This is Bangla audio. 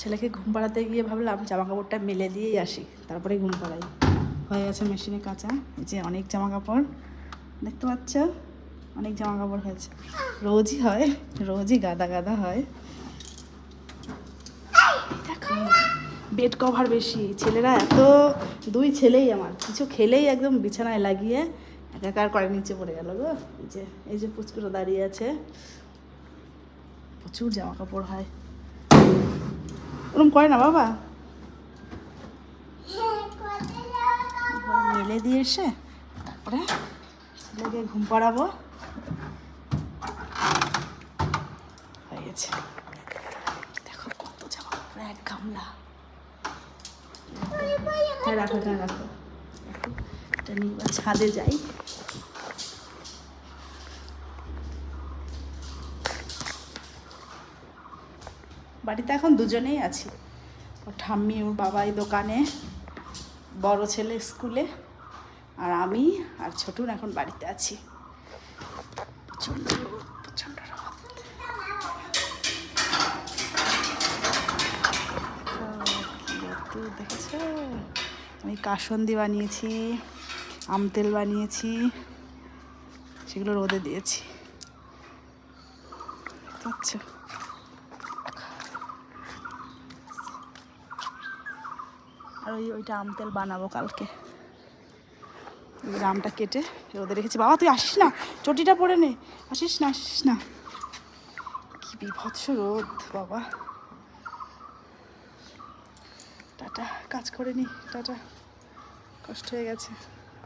ছেলেকে ঘুম পাড়াতে গিয়ে ভাবলাম জামা কাপড়টা মেলে দিয়েই আসি, তারপরে ঘুম পাড়াই। হয়ে গেছে মেশিনে কাঁচা, এই যে অনেক জামা কাপড় দেখতে পাচ্ছ, অনেক জামা কাপড় হয়েছে। রোজই হয়, রোজই গাদা গাদা হয়। দেখো বেড কভার বেশি, ছেলেরা এত, দুই ছেলেই আমার কিছু খেলেই একদম বিছানায় লাগিয়ে একাকার করে নিচে পড়ে গেল গো। এই যে পুচকুটো দাঁড়িয়ে আছে, প্রচুর জামা কাপড় হয়। ওরকম করে না বাবা, মেলে দিয়ে এসে তারপরে ছেলেকে ঘুম পাড়াবো। হয়ে গেছে, দেখো কত জামা কাপড়, এক গামলা। হ্যাঁ রাখো, হ্যাঁ রাখো, এটা নিয়ে এবার ছাদে যাই। বাড়িতে এখন দুজনেই আছি, ওর ঠাম্মি ওর বাবাই দোকানে, বড় ছেলে স্কুলে, আর আমি আর ছোটুন এখন বাড়িতে আছি। প্রচণ্ড রোদ, প্রচণ্ড রোদ। দেখেছো আমি কাসন্দি বানিয়েছি, আম তেল বানিয়েছি, সেগুলো রোদে দিয়েছি, বুঝছো? আর ওইটা আম তেল বানাবো কালকে। আমটা কেটে রোদে রেখেছি। বাবা তুই আসিস না, চটিটা পরে নে, আসিস না, আসিস না, কি বিভৎস রোদ বাবা। টাটা, কাজ করে নি, টাটা, কষ্ট হয়ে গেছে।